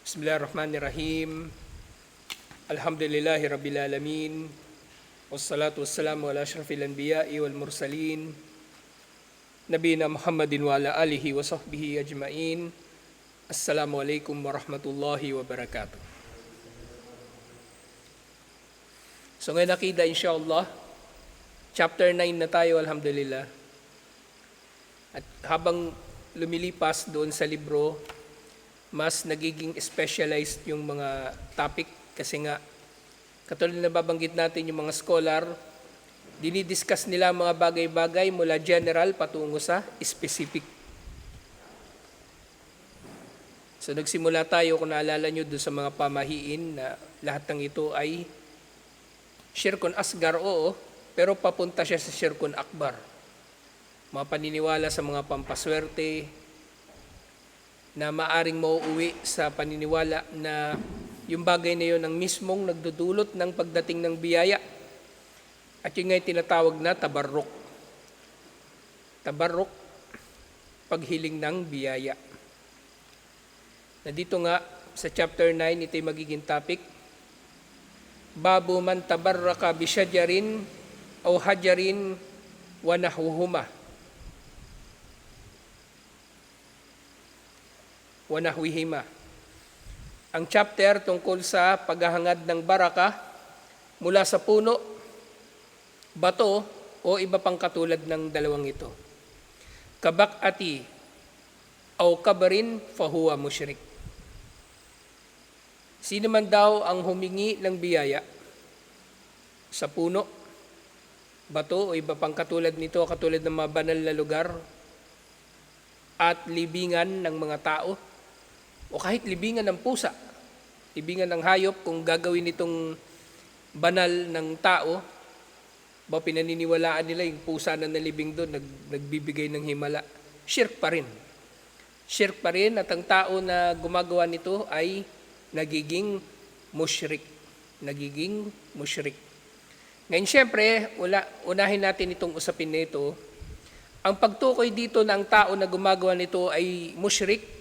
Bismillahirrahmanirrahim. Alhamdulillahi Rabbil Alamin. Wassalatu wassalamu ala asyrafil anbiya'i wal mursalin. Nabiyina Muhammadin wa ala alihi wa sahbihi ajma'in. Assalamualaikum warahmatullahi wabarakatuh. So ngayon nakita insyaAllah, chapter 9 na tayo, alhamdulillah. At habang lumilipas doon sa libro, mas nagiging specialized yung mga topic kasi nga katulad na babanggit natin yung mga scholar, dinidiscuss nila mga bagay-bagay mula general patungo sa specific. So nagsimula tayo, kung naalala nyo, doon sa mga pamahiin na lahat ng ito ay Shirkun Asgar, oo, pero papunta siya sa Shirkun Akbar. Mga paniniwala sa mga pampaswerte, na maaring mauuwi sa paniniwala na yung bagay na yun ang mismong nagdudulot ng pagdating ng biyaya. At yun nga yung tinatawag na tabarruk. Tabarruk, paghiling ng biyaya. Na dito nga sa chapter 9, ito yung magiging topic. Babu man tabarraka bisyajarin o hajarin wa nahwuhuma. Wanahwihima. Ang chapter tungkol sa paghahangad ng baraka mula sa puno, bato o iba pang katulad ng dalawang ito. Kabakati o kabarin fahuwa musyrik. Sino man daw ang humingi ng biyaya sa puno, bato o iba pang katulad nito, katulad ng mga banal na lugar at libingan ng mga tao, o kahit libingan ng pusa, libingan ng hayop, kung gagawin itong banal ng tao, ba pinaniniwalaan nila yung pusa na nalibing doon, nagbibigay ng himala, shirk pa rin. Shirk pa rin, at ang tao na gumagawa nito ay nagiging musyrik. Nagiging musyrik. Ngayon, syempre, unahin natin itong usapin na ito. Ang pagtukoy dito na ang tao na gumagawa nito ay musyrik,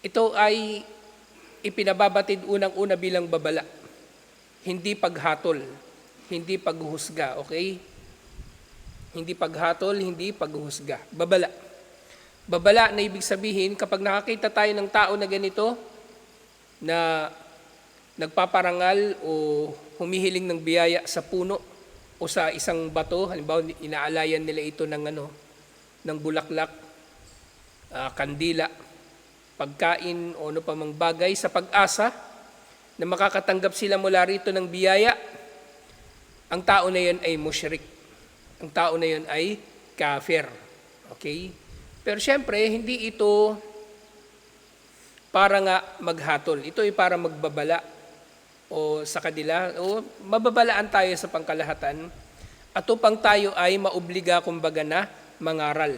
ito ay ipinababatid unang-una bilang babala. Hindi paghatol, hindi paghuhusga, okay? Hindi paghatol, hindi paghuhusga. Babala. Babala na ibig sabihin, kapag nakakita tayo ng tao na ganito, na nagpaparangal o humihiling ng biyaya sa puno o sa isang bato, halimbawa inaalayan nila ito ng bulaklak, kandila, pagkain o ano pa mang bagay sa pag-asa na makakatanggap sila mula rito ng biyaya, ang tao na yan ay musyrik. Ang tao na yan ay kafir. Okay? Pero syempre, hindi ito para nga maghatol. Ito ay para magbabala o sa kanila, o mababalaan tayo sa pangkalahatan at upang tayo ay maobliga kumbaga na mangaral.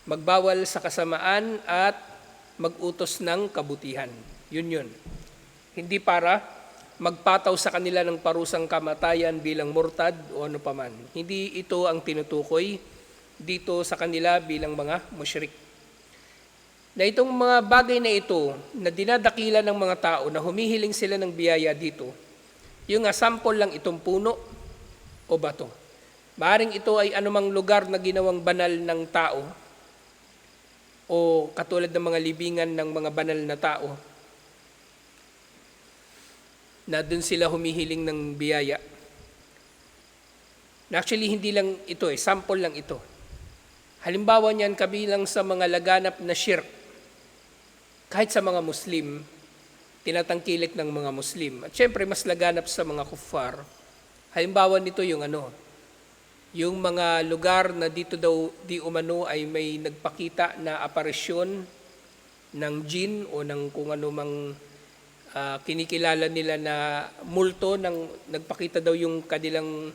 Magbawal sa kasamaan at mag-utos ng kabutihan. Yun. Hindi para magpataw sa kanila ng parusang kamatayan bilang murtad o ano paman. Hindi ito ang tinutukoy dito sa kanila bilang mga musyrik. Na itong mga bagay na ito na dinadakila ng mga tao na humihiling sila ng biyaya dito, yung sample lang itong puno o bato. Maaring ito ay anumang lugar na ginawang banal ng tao o katulad ng mga libingan ng mga banal na tao na doon sila humihiling ng biyaya. Actually, hindi lang ito sample lang ito. Halimbawa niyan kabilang sa mga laganap na shirk, kahit sa mga Muslim, tinatangkilik ng mga Muslim. At syempre, mas laganap sa mga kuffar. Halimbawa nito yung yung mga lugar na dito daw di umano ay may nagpakita na aparisyon ng jinn o ng kung ano mang kinikilala nila na multo, nagpakita daw yung kanilang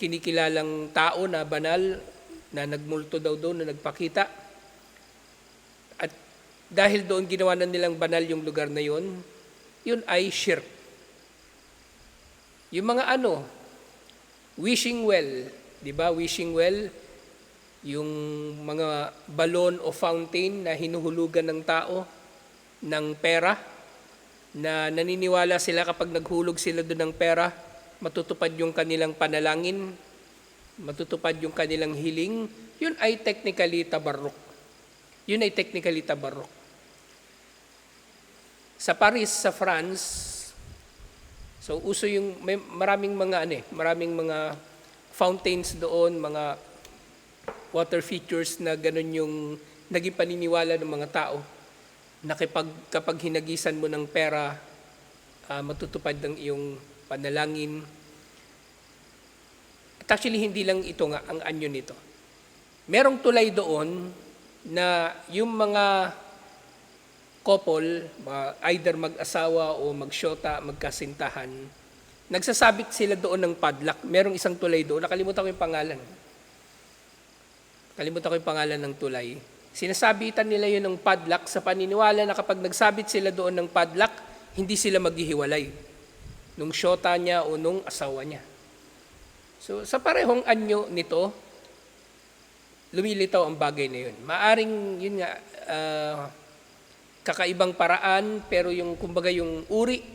kinikilalang tao na banal na nagmulto daw doon na nagpakita. At dahil doon ginawa na nilang banal yung lugar na yun ay shirk. Yung mga wishing well, di ba? Wishing well, yung mga balon o fountain na hinuhulugan ng tao ng pera, na naniniwala sila kapag naghulog sila doon ng pera, matutupad yung kanilang panalangin, matutupad yung kanilang hiling. Yun ay technically tabarruk. Yun ay technically tabarruk. Sa Paris, sa France, so uso yung maraming mga fountains doon, mga water features na ganun yung naging paniniwala ng mga tao na kapag hinagisan mo ng pera, matutupad ng iyong panalangin. At actually, hindi lang ito nga ang anyo nito. Merong tulay doon na yung mga couple, either mag-asawa o magsyota, magkasintahan, nagsasabit sila doon ng padlock. Merong isang tulay doon, nakalimutan ko yung pangalan. Ng tulay. Sinasabitan nila yun ng padlock sa paniniwala na kapag nagsabit sila doon ng padlock, hindi sila maghihiwalay nung syota niya o nung asawa niya. So sa parehong anyo nito, lumilitaw ang bagay na yun. Maaring yun nga, kakaibang paraan, pero yung kumbaga yung uri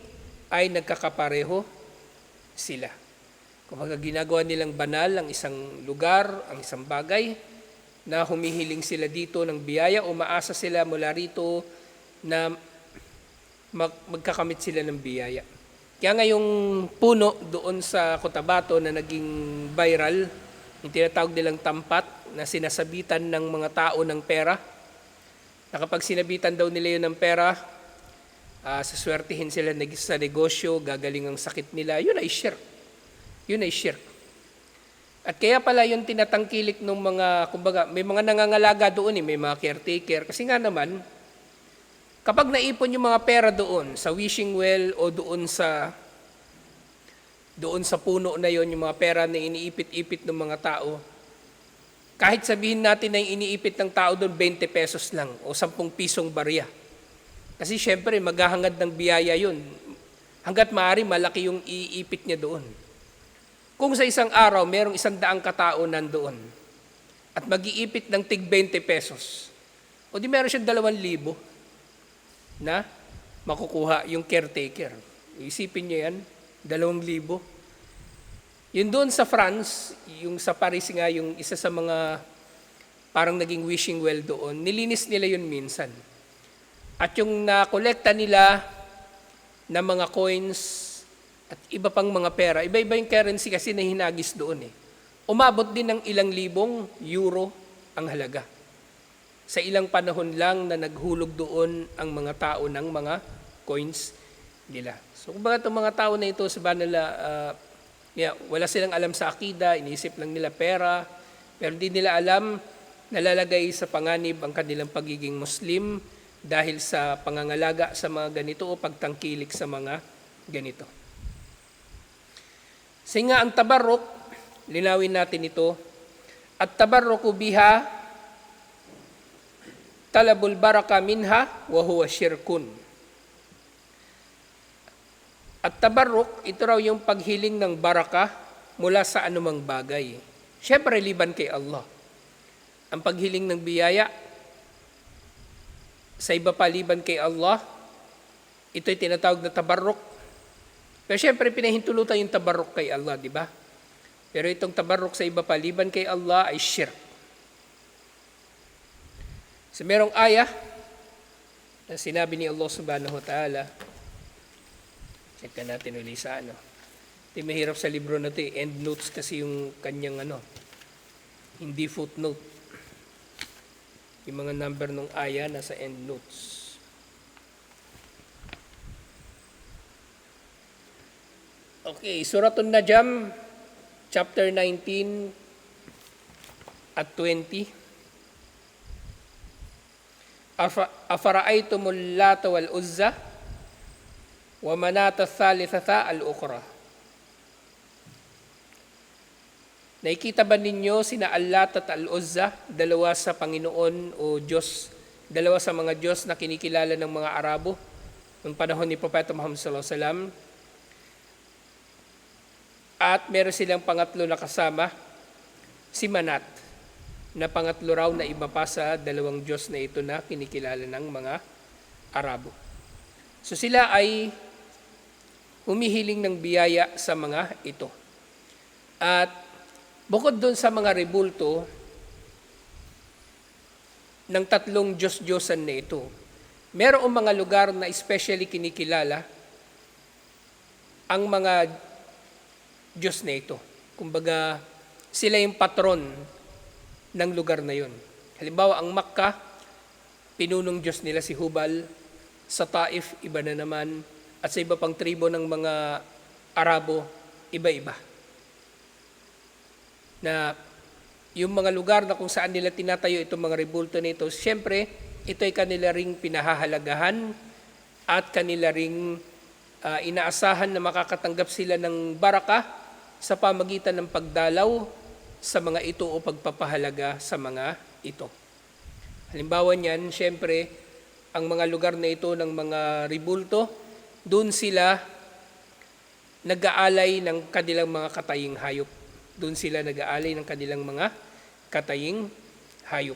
ay nagkakapareho sila. Kumbaga ginagawa nilang banal ang isang lugar, ang isang bagay, na humihiling sila dito ng biyaya o maasa sila mula rito na magkakamit sila ng biyaya. Kaya nga yung puno doon sa Cotabato na naging viral, yung tinatawag nilang tampat na sinasabitan ng mga tao ng pera, na kapag sinabitan daw nila yun ng pera, saswertihin sila sa negosyo, gagaling ang sakit nila, yun ay shirk. At kaya pala yung tinatangkilik ng mga, kumbaga, may mga nangangalaga doon, may mga caretaker. Kasi nga naman, kapag naipon yung mga pera doon, sa wishing well o doon sa puno na yon, yung mga pera na iniipit-ipit ng mga tao, kahit sabihin natin na yung iniipit ng tao doon 20 pesos lang o 10 pisong barya. Kasi syempre maghahangad ng biyaya yun. Hanggat maaari malaki yung iipit niya doon. Kung sa isang araw merong 100 katao nandoon at mag-iipit ng tig 20 pesos, o di meron siyang 2,000 na makukuha yung caretaker. Isipin niyo yan, 2,000. Yun doon sa France, yung sa Paris nga, yung isa sa mga parang naging wishing well doon, nilinis nila yun minsan. At yung nakolekta nila na mga coins at iba pang mga pera, iba-iba yung currency kasi na hinagis doon eh. Umabot din ng ilang libong euro ang halaga. Sa ilang panahon lang na naghulog doon ang mga tao ng mga coins nila. So kumbaga itong mga tao na ito, sabihin nila, wala silang alam sa akida, iniisip lang nila pera, pero hindi nila alam, nalalagay sa panganib ang kanilang pagiging Muslim dahil sa pangangalaga sa mga ganito o pagtangkilik sa mga ganito. Kasi nga ang tabarruk, linawin natin ito, at tabarruku biha, talabul baraka minha, wa huwa syirkun. At tabarruk, ito raw yung paghiling ng baraka mula sa anumang bagay. Siyempre, liban kay Allah. Ang paghiling ng biyaya, sa iba pa liban kay Allah, ito'y tinatawag na tabarruk. Pero siyempre, pinahintulutan yung tabarruk kay Allah, di ba? Pero itong tabarruk sa iba pa liban kay Allah ay shirk. So merong ayah na sinabi ni Allah subhanahu wa ta'ala, check ka natin uli sa ano. Ito mahirap sa libro na ito, end notes kasi yung kanyang hindi footnote. Yung mga number ng aya nasa end notes. Okay, Suratun Najm, chapter 19 at 20. Afara'aytumul Lata wal Uzza wa manata thalithata al-ukhra. Nakikita ba ninyo sina Al-Lat at Al-Uzza, dalawa sa Panginoon o Diyos, dalawa sa mga Diyos na kinikilala ng mga Arabo noong panahon ni Propeta Muhammad sallallahu alaihi wasallam? At meron silang pangatlo na kasama, si Manat, na pangatlo raw na iba pa sa dalawang Diyos na ito na kinikilala ng mga Arabo. So sila ay humihiling ng biyaya sa mga ito. At bukod doon sa mga rebulto ng tatlong Diyos-Diyosan na ito, merong mga lugar na especially kinikilala ang mga Diyos na ito. Kumbaga, sila yung patron ng lugar na yun. Halimbawa, ang Makkah, pinunong Diyos nila si Hubal. Sa Taif, iba na naman. At sa iba pang tribo ng mga Arabo, iba-iba. Na yung mga lugar na kung saan nila tinatayo itong mga rebulto nito, siyempre, ito ay kanila ring pinahahalagahan at kanila ring inaasahan na makakatanggap sila ng baraka sa pamagitan ng pagdalaw sa mga ito o pagpapahalaga sa mga ito. Halimbawa niyan, siyempre, ang mga lugar na ito ng mga rebulto, doon sila nag-aalay ng kanilang mga kataying hayop. Doon sila nag-aalay ng kanilang mga kataying hayop.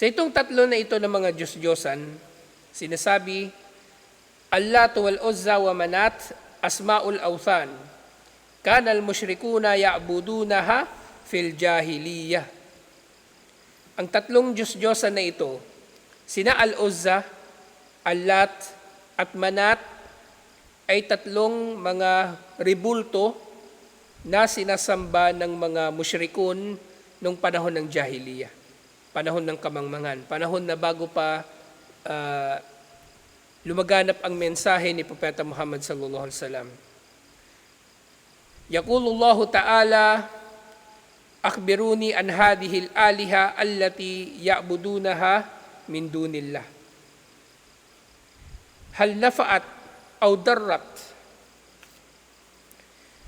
Sa itong tatlo na ito ng mga Diyos-Diyosan, sinasabi, Allat wal Uzza wa Manat asma'ul awthan. Kanal musyrikuna ya'budunaha fil jahiliyah. Ang tatlong Diyos-Diyosan na ito, sina Al-Uzza, Allat at Manat, ay tatlong mga rebulto na sinasamba ng mga musyrikun nung panahon ng jahiliyah. Panahon ng kamangmangan, panahon na bago pa lumaganap ang mensahe ni Propeta Muhammad sallallahu alaihi wasallam. Yaqulullahu ta'ala, akhbiruni an hadhihi al-aliha allati ya'budunaha min dunillah. Hal nafa'at aw darrat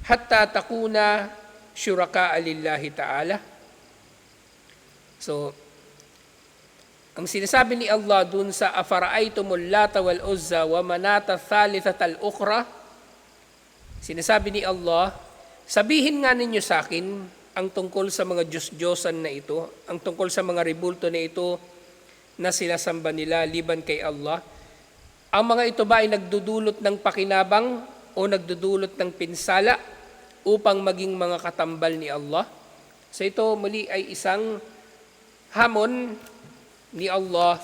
hatta takuna syuraka'a lillahi ta'ala. So, ang sinasabi ni Allah dun sa afara'aytumul Lata wal Uzza wa Manata thalithatal ukhra, sinasabi ni Allah, sabihin nga ninyo sa akin ang tungkol sa mga Diyos-Diyosan na ito, ang tungkol sa mga rebulto na ito na sinasamba nila liban kay Allah. Ang mga ito ba ay nagdudulot ng pakinabang o nagdudulot ng pinsala upang maging mga katambal ni Allah? So ito muli ay isang hamon ni Allah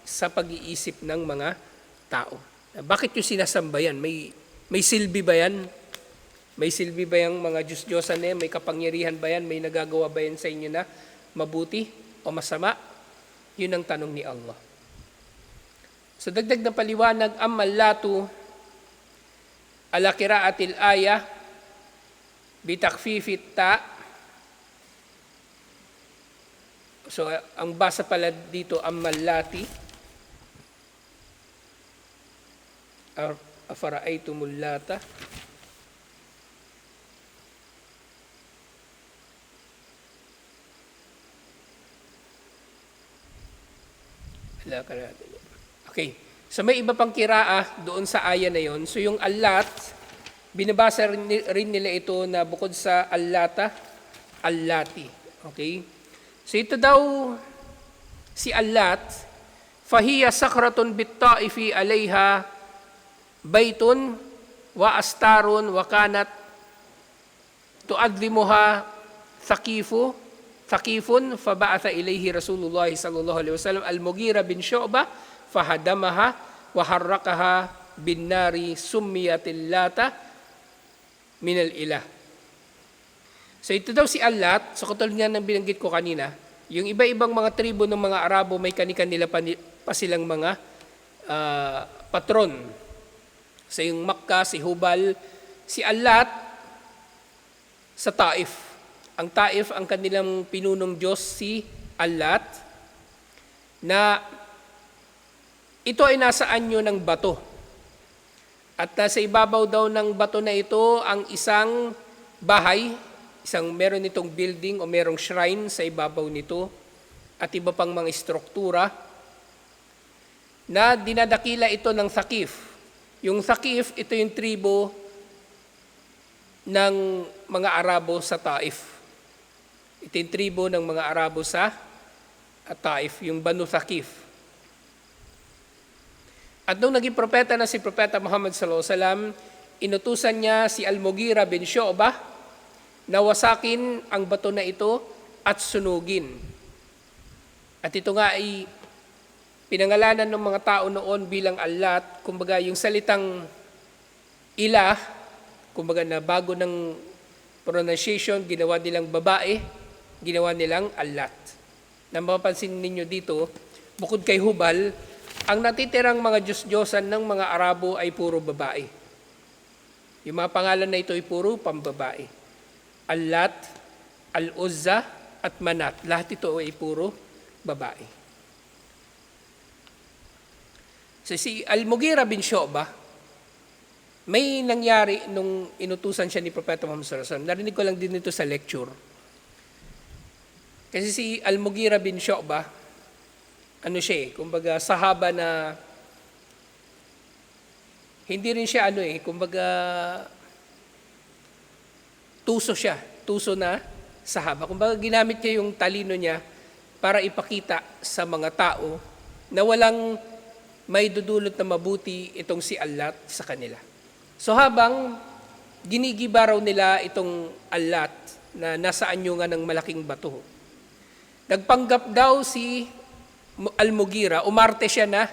sa pag-iisip ng mga tao. Bakit yung sinasamba yan? May silbi ba yan? May silbi ba yung mga Diyos-Diyosan na yan? May kapangyarihan ba yan? May nagagawa ba yan sa inyo na mabuti o masama? Yun ang tanong ni Allah. So dagdag na paliwanag, ammal latu ala qiraatil ayah bitakfifit ta. So, ang basa pala dito, ammalati, afara'aytumul Lata. Okay. So, may iba pang kiraa doon sa aya na yon. So, yung Allat, binabasa rin nila ito na bukod sa Allata, Allati. Okay? So ito daw si Allat, fahiya sakratun bit-Taifi alayha baytun wa astarun wa kanat tuadlimuha thaqifun faba'atha ilayhi Rasulullah sallallahu alaihi wasallam al-Mughira bin Syu'bah fahadamaha wa harrakaha bin nari summiyatil Lata min al-ilah. So ito daw si Allat, so katulad nga ng binanggit ko kanina, yung iba-ibang mga tribo ng mga Arabo may kani-kanila pa silang mga patron. Sa yung Makkah, si Hubal, si Allat sa Taif. Ang Taif, ang kanilang pinunong Diyos, si Allat, na ito ay nasa anyo ng bato. At nasa ibabaw daw ng bato na ito ang isang bahay, meron itong building o merong shrine sa ibabaw nito at iba pang mga struktura na dinadakila ito ng Thaqif. Yung Thaqif, ito yung tribo ng mga Arabo sa Taif. Ito yung tribo ng mga Arabo sa at Taif, yung Banu Thaqif. At nung naging propeta na si Propeta Muhammad sallallahu alaihi wasallam, inutusan niya si Al-Mughira bin Syu'bah na wasakin ang bato na ito at sunugin. At ito nga ay pinangalanan ng mga tao noon bilang Allat, kumbaga yung salitang ilah, kumbaga na bago ng pronunciation, ginawa nilang babae, ginawa nilang Allat. Na mapapansin ninyo dito, bukod kay Hubal, ang natitirang mga Diyos-Diyosan ng mga Arabo ay puro babae. Yung mga pangalan na ito ay puro pambabae. Allat, Al-Uzza, at Manat. Lahat ito ay puro babae. So si Al-Mughira bin Syu'bah, may nangyari nung inutusan siya ni Propeta Muhammad sallallahu alaihi wasallam. Narinig ko lang din ito sa lecture. Kasi si Al-Mughira bin Syu'bah, kumbaga sahaba na hindi rin siya kumbaga tuso na sahaba. Kumbaga ginamit niya yung talino niya para ipakita sa mga tao na walang may dudulot na mabuti itong si Allat sa kanila. So habang ginigiba raw nila itong Allat na nasa anyungan ng malaking bato, nagpanggap daw si Al-Mughira, umarte siya na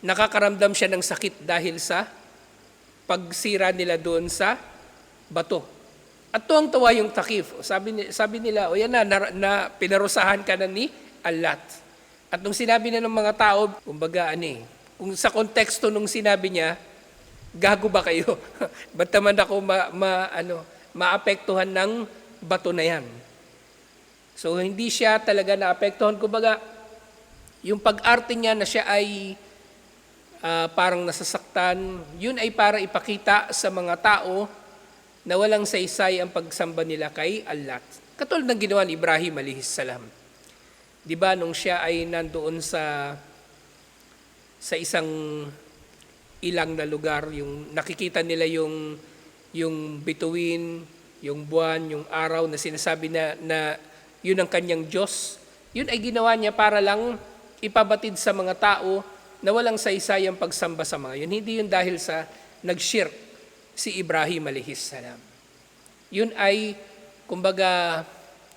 nakakaramdam siya ng sakit dahil sa pagsira nila doon sa bato. At tuwang-tuwa yung Thaqif. Sabi nila, o yan na pinarusahan ka na ni Allat. At nung sinabi na ng mga tao, kumbaga kung sa konteksto nung sinabi niya, gago ba kayo? Ba't naman ako maapektuhan ng bato na yan? So hindi siya talaga naapektuhan. Kumbaga, yung pag-arte niya na siya ay parang nasasaktan, yun ay para ipakita sa mga tao na walang saysay ang pagsamba nila kay Allat. Katulad ng ginawa ni Ibrahim alayhis salam. Di ba nung siya ay nandoon sa isang ilang na lugar, yung nakikita nila yung bituin, yung buwan, yung araw na sinasabi na yun ang kanyang Diyos, yun ay ginawa niya para lang ipabatid sa mga tao na walang saysay ang pagsamba sa mga yun. Hindi yun dahil sa nag-shirk si Ibrahim alayhis salam. Yun ay, kumbaga,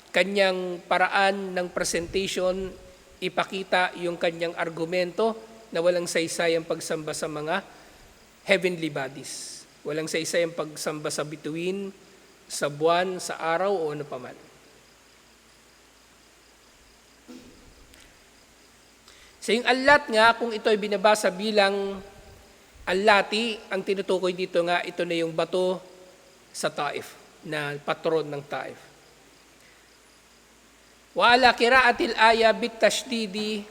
kanyang paraan ng presentation, ipakita yung kanyang argumento na walang saysay ang pagsamba sa mga heavenly bodies. Walang saysay ang pagsamba sa bituin, sa buwan, sa araw, o ano paman. So yung Allat nga, kung ito ay binabasa bilang Allati, ang tinutukoy dito nga, ito na yung bato sa Taif, na patron ng Taif. Wa ala qira'atil aya bit tashdidi,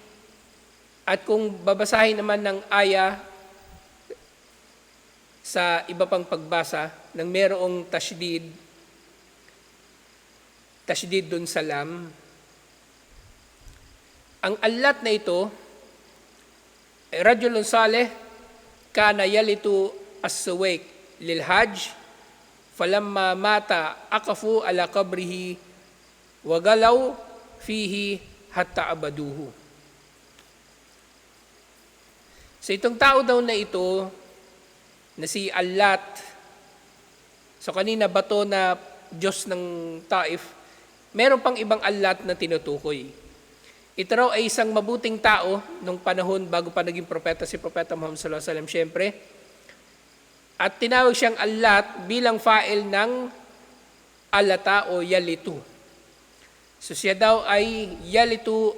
at kung babasahin naman ng aya sa iba pang pagbasa, nang merong tashdid dun sa lam, ang Allat na ito, rajulun saleh, kana yalitu as-suwayk lil hajj, falamma mata aqafu ala qabrihi wa galaw fihi hatta abaduhu. So itong tao daw na ito, na si Allat, so kanina bato na Diyos ng Taif, meron pang ibang Allat na tinutukoy. Ito raw ay isang mabuting tao nung panahon bago pa naging propeta si Propeta Muhammad sallallahu alaihi wasallam, syempre. At tinawag siyang Allat bilang fa'il ng alata o yalitu. So siya daw ay yalitu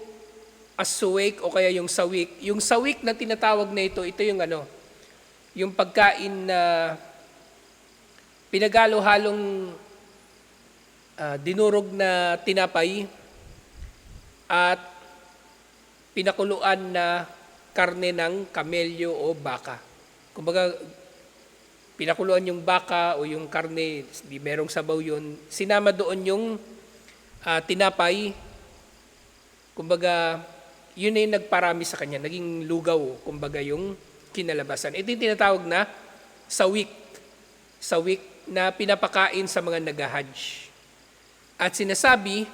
as-suwik o kaya yung sawik. Yung sawik na tinatawag na ito yung yung pagkain na pinagalo-halong dinurog na tinapay at pinakuluan na karne ng kamelyo o baka. Kumbaga, pinakuluan yung baka o yung karne, di merong sabaw yun. Sinama doon yung tinapay. Kumbaga, yun ay nagparami sa kanya. Naging lugaw, kumbaga yung kinalabasan. Ito yung tinatawag na sawik. Sawik na pinapakain sa mga nag-hajj. At sinasabi,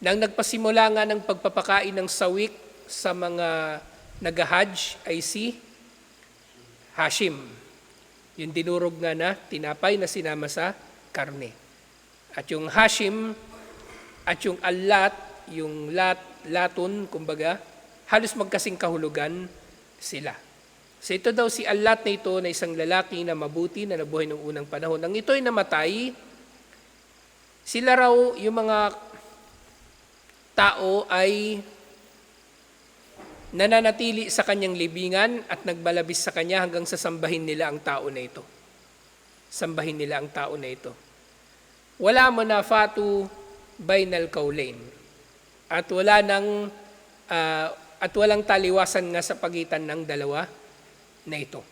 nang nagpasimula nga ng pagpapakain ng sawik sa mga nag-hajj ay si Hashim. Yung dinurog nga na tinapay na sinama sa karne. At yung Hashim at yung Allat, yung Latun, kumbaga, halos magkasing kahulugan sila. So ito daw si Allat na ito na isang lalaki na mabuti na nabuhay noong unang panahon. Nang ito ay namatay, sila raw yung mga tao ay nananatili sa kanyang libingan at nagbalabis sa kanya hanggang sa sambahin nila ang tao na ito. Sambahin nila ang tao na ito. Wala munafatu bainal kaulain. At walang taliwasan nga sa pagitan ng dalawa na ito.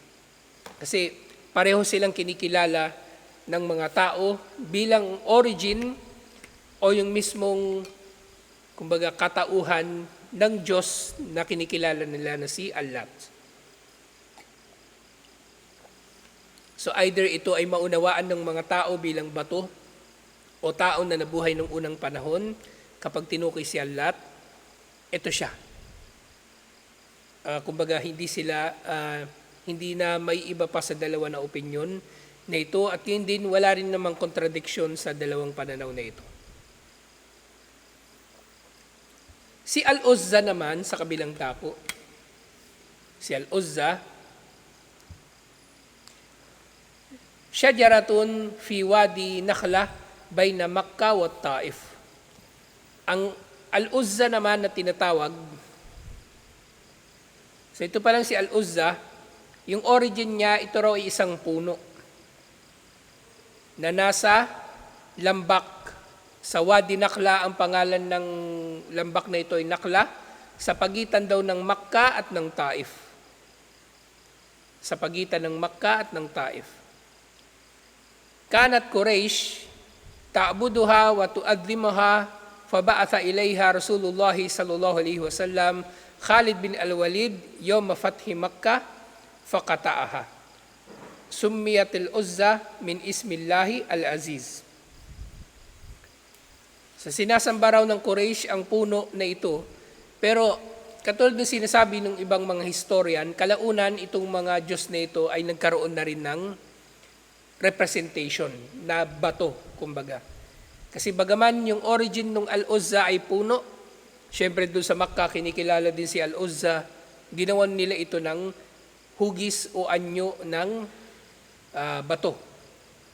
Kasi pareho silang kinikilala ng mga tao bilang origin o yung mismong kumbaga katauhan ng Diyos na kinikilala nila na si Allah. So either ito ay maunawaan ng mga tao bilang bato o tao na nabuhay nung unang panahon, kapag tinukoy si Allah, ito siya. Kumbaga hindi na may iba pa sa dalawa na opinyon na ito at yun din wala rin namang kontradiksyon sa dalawang pananaw na ito. Si Al-Uzza naman sa kabilang dako. Si Al-Uzza, syajaratun fi wadi Nakhla bayna Makkah wa Taif. Ang Al-Uzza naman na tinatawag, so ito pa lang si Al-Uzza, yung origin niya, ito raw ay isang puno na nasa lambak. Sa Wadi Nakhla, ang pangalan ng lambak na ito ay Nakhla, sa pagitan daw ng Makkah at ng Taif. Sa pagitan ng Makkah at ng Taif. Kanat Quraysh, ta'buduha wa tu'adlimuha, faba'atha ilayha Rasulullah sallallahu alaihi wasallam, Khalid bin Al-Walid, yawma fathi Makkah, faqata'aha. Summiyat al-Uzza min ismillahi al-Aziz. So sinasamba raw ng Quraysh ang puno na ito, pero katulad ng sinasabi ng ibang mga historian, kalaunan itong mga Diyos na ito ay nagkaroon na rin ng representation na bato, kumbaga. Kasi bagaman yung origin ng Al-Uzza ay puno, syempre doon sa Makkah kinikilala din si Al-Uzza, ginawan nila ito ng hugis o anyo ng bato.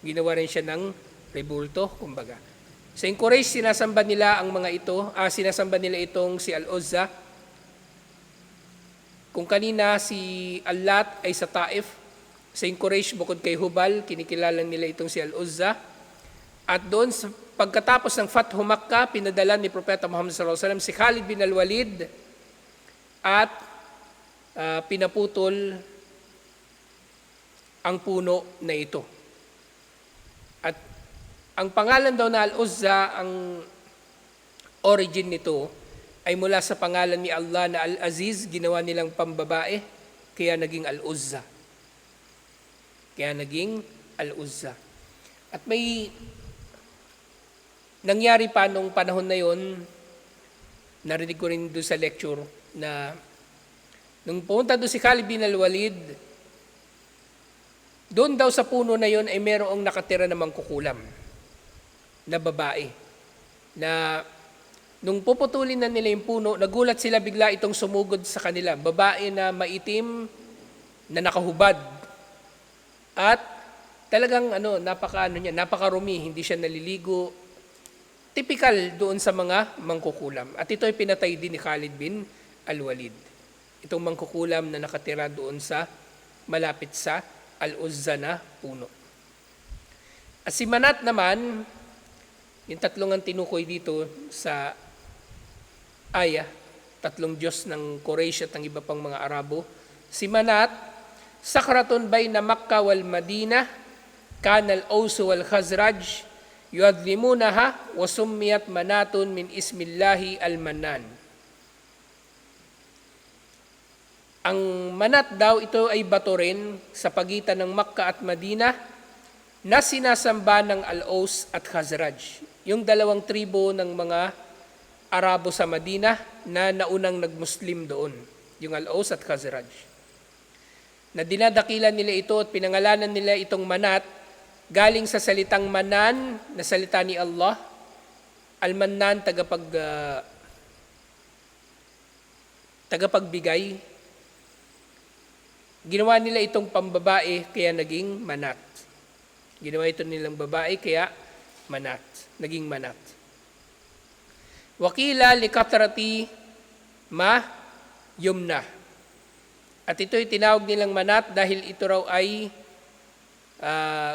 Ginawa rin siya ng rebulto, kumbaga. Sa Quraysh, sinasamba nila ang mga ito, sinasamba nila itong si Al-Uzza. Kung kanina si Allat ay sa Taif, sa Quraysh bukod kay Hubal, kinikilala nila itong si Al-Uzza. At doon, pagkatapos ng Fathu Makkah, pinadala ni Propeta Muhammad sallallahu alaihi wasallam si Khalid bin Al-Walid at pinaputol ang puno na ito. At ang pangalan daw na Al-Uzza, ang origin nito ay mula sa pangalan ni Allah na Al-Aziz, ginawa nilang pambabae, kaya naging Al-Uzza. Kaya naging Al-Uzza. At may nangyari pa nung panahon na yon, narinig ko rin doon sa lecture, na nung pumunta doon si Khalid bin Al-Walid, doon daw sa puno na yon ay merong nakatira na mangkukulam na babae. Na nung puputulin na nila yung puno, nagulat sila bigla itong sumugod sa kanila. Babae na maitim, na nakahubad. At talagang napakarumi, hindi siya naliligo. Typical doon sa mga mangkukulam. At ito ay pinatay din ni Khalid bin Al-Walid. Itong mangkukulam na nakatira doon sa malapit sa Al-Uzza na puno. At si Manat naman, yung tatlong ang tinukoy dito sa aya, tatlong Diyos ng Quraysh at ng iba pang mga Arabo. Si Manat, sakratun bayna Makkah wal Madinah, kanal Aus wal Khazraj, yuadlimunaha wa summiyat Manatun min ismillahi al-Mannan. Ang Manat daw, ito ay bato rin sa pagitan ng Makkah at Madinah na sinasamba ng Al-Aus at Khazraj. yung dalawang tribo ng mga Arabo sa Madina na naunang nag-Muslim doon, yung Al-Aus at Khazraj. Na dinadakilan nila ito at pinangalanan nila itong Manat galing sa salitang Manan na salita ni Allah. Al-Mannan, tagapagbigay. Ginawa nila itong pambabae kaya naging Manat. Ginawa ito nilang babae kaya Manat, naging Manat. Wakila likatrati ma yumna. At ito'y tinawag nilang Manat dahil ito raw ay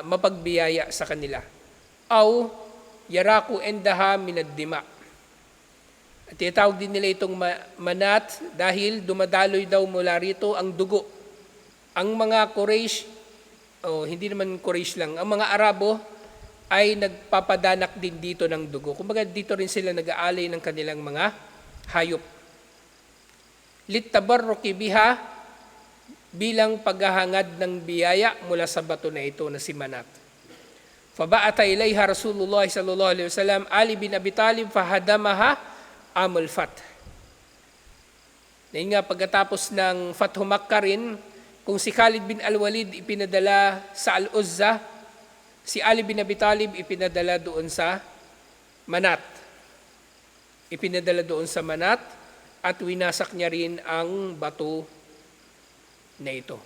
mapagbiyaya sa kanila. Aw yaraku endaha minaddima. At tinatawag din nila itong Manat dahil dumadaloy daw mula rito ang dugo. Ang mga Quraysh, hindi naman Quraysh lang, ang mga Arabo ay nagpapadanak din dito ng dugo. Kumbaga dito rin sila nag-aalay ng kanilang mga hayop. Littabarruki biha, bilang paghahangad ng biyaya mula sa bato na ito na si Manat. Faba'ata ilayha Rasulullah sallallahu alaihi wasallam Ali bin Abi Talib fahadamaha amul fath. Ngayon nga pagkatapos ng Fathu Makkah rin, kung si Khalid bin Al-Walid ipinadala sa Al-Uzza, si Ali bin Abi Talib ipinadala doon sa Manat. Ipinadala doon sa Manat at winasak niya rin ang bato na ito.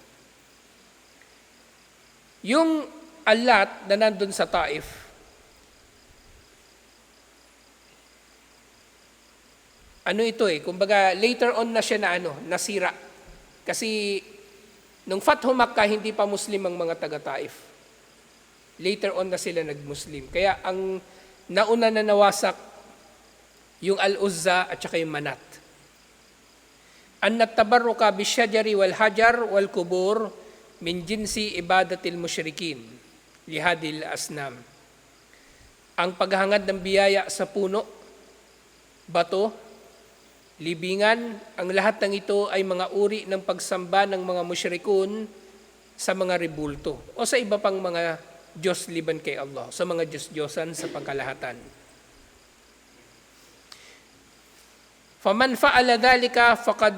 Yung Allat na nandun sa Taif, kumbaga later on na siya nasira. Kasi nung Fathu Makkah, hindi pa Muslim ang mga taga-Taif. Later on na sila nag-Muslim. Kaya ang nauna na nawasak yung Al-Uzza at saka yung Manat. An natabarruka bisyajari wal hajar wal kubur min jinsi ibadatil musyrikin lihadil asnam. Ang paghahangad ng biyaya sa puno, bato, libingan, ang lahat ng ito ay mga uri ng pagsamba ng mga musyrikun sa mga rebulto o sa iba pang mga Diyos liban kay Allah, sa mga Diyos-Diyosan sa pangkalahatan. Faman fa'ala dhalika faqad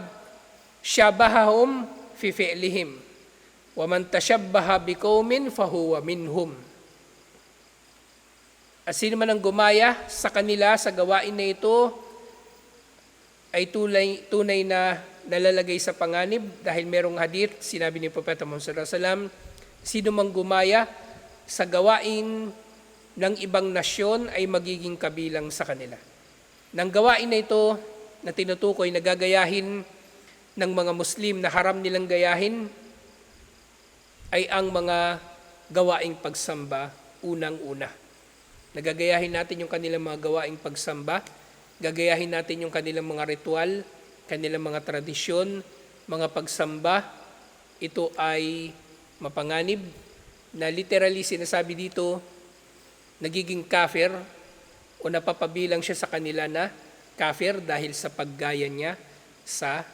syabahahum fi fi'lihim wa man tashabbaha biqaumin fahuwa minhum. At sino man ang gumaya sa kanila sa gawain na ito ay tunay na nalalagay sa panganib dahil merong hadith, sinabi ni Propeta Muhammad sallallahu alaihi wasallam, sino mang gumaya sa gawain ng ibang nasyon ay magiging kabilang sa kanila. Nang gawain na ito na tinutukoy na gagayahin ng mga Muslim na haram nilang gayahin ay ang mga gawaing pagsamba unang-una. Nagagayahin natin yung kanilang mga gawaing pagsamba, gagayahin natin yung kanilang mga ritual, kanilang mga tradisyon, mga pagsamba. Ito ay mapanganib na literally sinasabi dito, nagiging kafir o napapabilang siya sa kanila na kafir dahil sa paggaya niya sa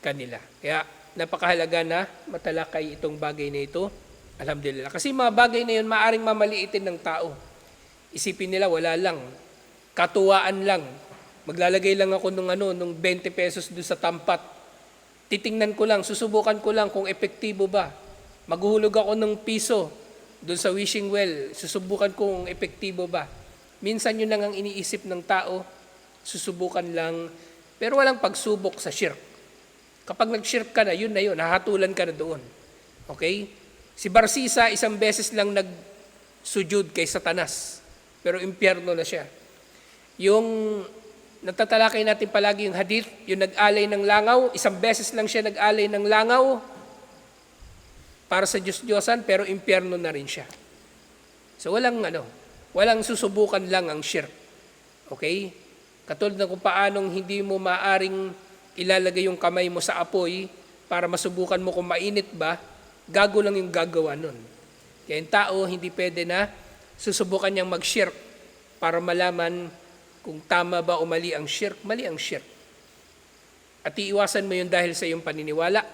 kanila. Kaya napakahalaga na matalakay itong bagay na ito. Alhamdulillah. Kasi mga bagay na yun, maaring mamaliitin ng tao. Isipin nila, wala lang. Katuwaan lang. Maglalagay lang ako nung 20 pesos doon sa tampat. Titingnan ko lang, susubukan ko lang kung epektibo ba. Maghuhulog ako ng piso doon sa wishing well. Susubukan kung epektibo ba. Minsan yun lang ang iniisip ng tao. Susubukan lang. Pero walang pagsubok sa shirk. Kapag nag-shirk ka na yun, hahatulan ka na doon. Okay? Si Barsisa, isang beses lang nag-sujud kay Satanas. Pero impyerno na siya. Yung natatalakay natin palagi yung hadith, yung nag-alay ng langaw, isang beses lang siya nag-alay ng langaw para sa Diyos-Diyosan, pero impyerno na rin siya. So walang susubukan lang ang shirk. Okay? Katulad ng kung paanong hindi mo maaring ilalagay yung kamay mo sa apoy para masubukan mo kung mainit ba, gago lang yung gagawa nun. Kaya yung tao hindi pwede na susubukan niyang mag-shirk para malaman kung tama ba o mali ang shirk. Mali ang shirk. At iiwasan mo yun dahil sa iyong paniniwala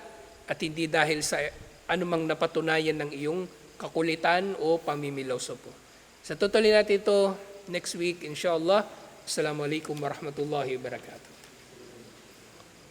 at hindi dahil sa anumang napatunayan ng iyong kakulitan o pamimiloso po. Sa tutuloy natin ito, next week inshallah. Assalamualaikum warahmatullahi wabarakatuh.